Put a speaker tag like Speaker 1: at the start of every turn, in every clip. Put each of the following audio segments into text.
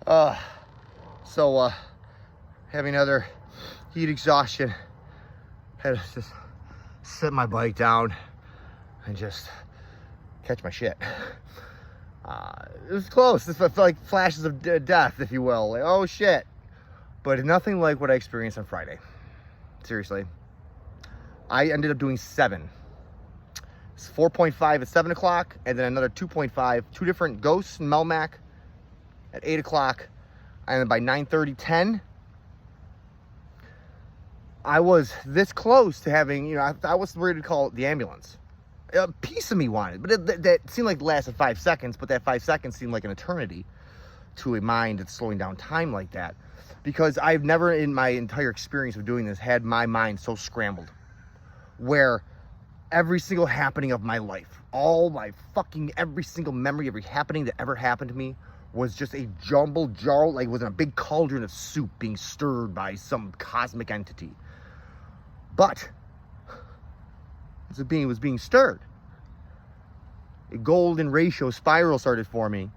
Speaker 1: Uh, so having another heat exhaustion. Had to just set my bike down and just catch my shit. It was close. This felt like flashes of death, if you will. Like, oh shit. But nothing like what I experienced on Friday. Seriously. I ended up doing 7. It's 4.5 at 7 o'clock, and then another 2.5, 2 different ghosts and Melmac at 8 o'clock. And then by 9:30, 10, I was this close to having, you know, I was ready to call the ambulance. A piece of me wanted, but that seemed like it lasted 5 seconds, but that 5 seconds seemed like an eternity to a mind that's slowing down time like that. Because I've never in my entire experience of doing this had my mind so scrambled, where every single happening of my life, all my fucking, every single memory, every happening that ever happened to me was just a jumbled jar, like it was in a big cauldron of soup being stirred by some cosmic entity. But as it was being stirred, a golden ratio spiral started forming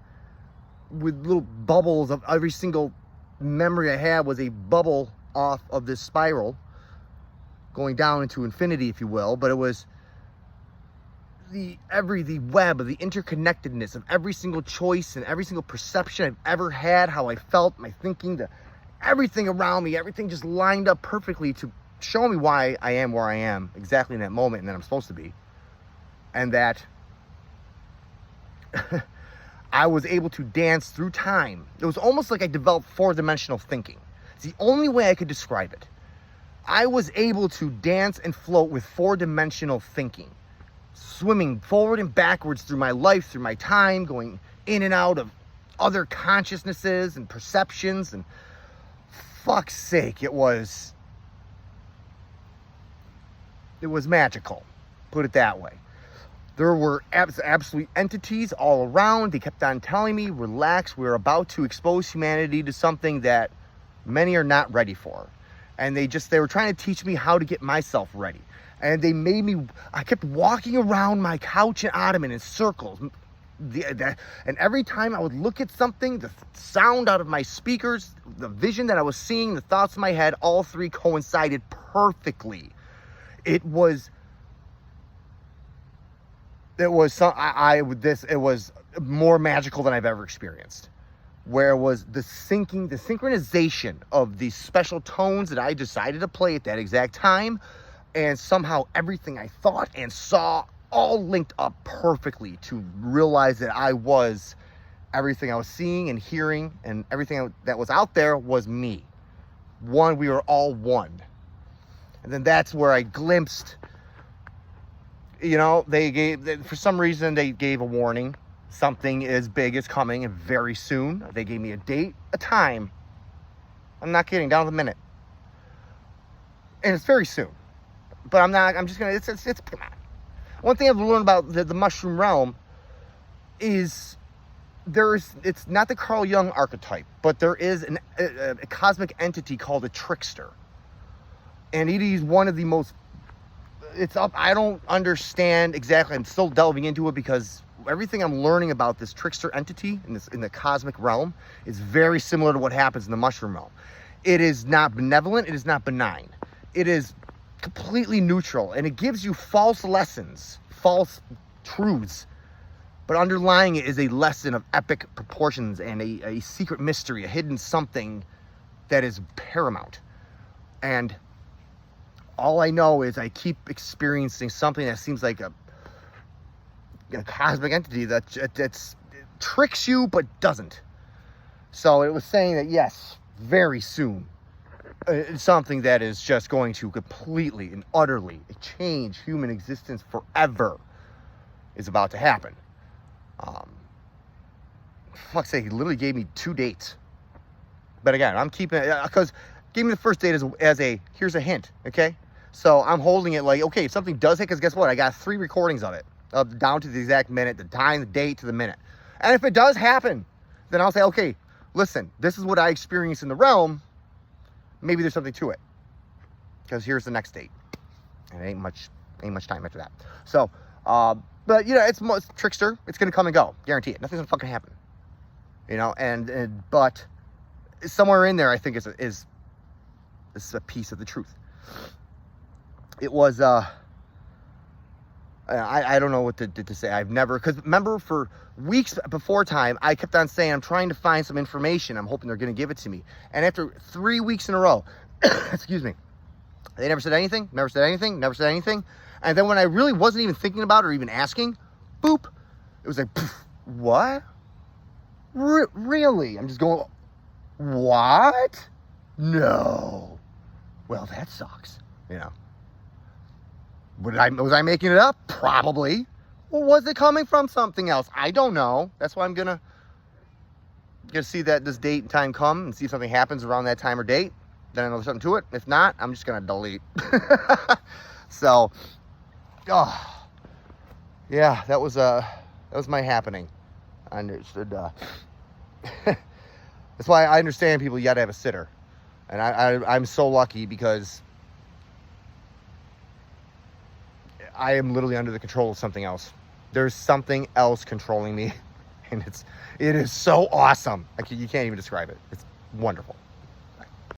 Speaker 1: with little bubbles of every single memory I had was a bubble off of this spiral going down into infinity, if you will. But it was the web of the interconnectedness of every single choice and every single perception I've ever had, how I felt, my thinking, everything around me, everything just lined up perfectly to show me why I am where I am exactly in that moment and that I'm supposed to be. And that I was able to dance through time. It was almost like I developed 4-dimensional thinking. It's the only way I could describe it. I was able to dance and float with 4-dimensional thinking, swimming forward and backwards through my life, through my time, going in and out of other consciousnesses and perceptions, and fuck's sake, it was magical, put it that way. There were absolute entities all around. They kept on telling me, relax, we're about to expose humanity to something that many are not ready for. And they were trying to teach me how to get myself ready. And they made me, I kept walking around my couch and ottoman in circles. And every time I would look at something, the sound out of my speakers, the vision that I was seeing, the thoughts in my head, all three coincided perfectly. It was more magical than I've ever experienced. Where it was the synchronization of these special tones that I decided to play at that exact time, and somehow everything I thought and saw all linked up perfectly to realize that I was everything I was seeing and hearing, and everything that was out there was me. One, we were all one. And then that's where I glimpsed, you know, for some reason they gave a warning. Something as big is coming, and very soon. They gave me a date, a time. I'm not kidding, down to the minute. And it's very soon. But come on. One thing I've learned about the mushroom realm is it's not the Carl Jung archetype, but there is a cosmic entity called a trickster. And it is one of the most, I don't understand exactly, I'm still delving into it because everything I'm learning about this trickster entity in the cosmic realm is very similar to what happens in the mushroom realm. It is not benevolent, it is not benign. It is completely neutral, and it gives you false lessons, false truths, but underlying it is a lesson of epic proportions and a secret mystery, a hidden something that is paramount. And all I know is I keep experiencing something that seems like a cosmic entity that tricks you but doesn't. So it was saying that yes, very soon, something that is just going to completely and utterly change human existence forever is about to happen. Fuck's sake, he literally gave me 2 dates. But again, I'm keeping it because gave me the first date as a here's a hint, okay? So I'm holding it like, okay, if something does hit, because guess what? I got 3 recordings of it, down to the exact minute, the time, the date, to the minute. And if it does happen, then I'll say, okay, listen, this is what I experienced in the realm. Maybe there's something to it. Because here's the next date. And it ain't much time after that. So, but, you know, it's trickster. It's going to come and go. Guarantee it. Nothing's going to fucking happen. You know, but somewhere in there, I think is a piece of the truth. It was, I don't know what to say. I've never, because remember, for weeks before time, I kept on saying, I'm trying to find some information. I'm hoping they're going to give it to me. And after 3 weeks in a row, excuse me, they never said anything, never said anything, never said anything. And then when I really wasn't even thinking about it or even asking, boop, it was like, what? Really? I'm just going, what? No. Well, that sucks, you know. Was I making it up? Probably. Well, was it coming from something else? I don't know. That's why I'm gonna see that this date and time come and see if something happens around that time or date. Then I know there's something to it. If not, I'm just gonna delete. So, yeah, that was my happening. I understood. That's why I understand people. You got to have a sitter, and I'm so lucky because I am literally under the control of something else. There's something else controlling me, and it is so awesome. You can't even describe it. It's wonderful.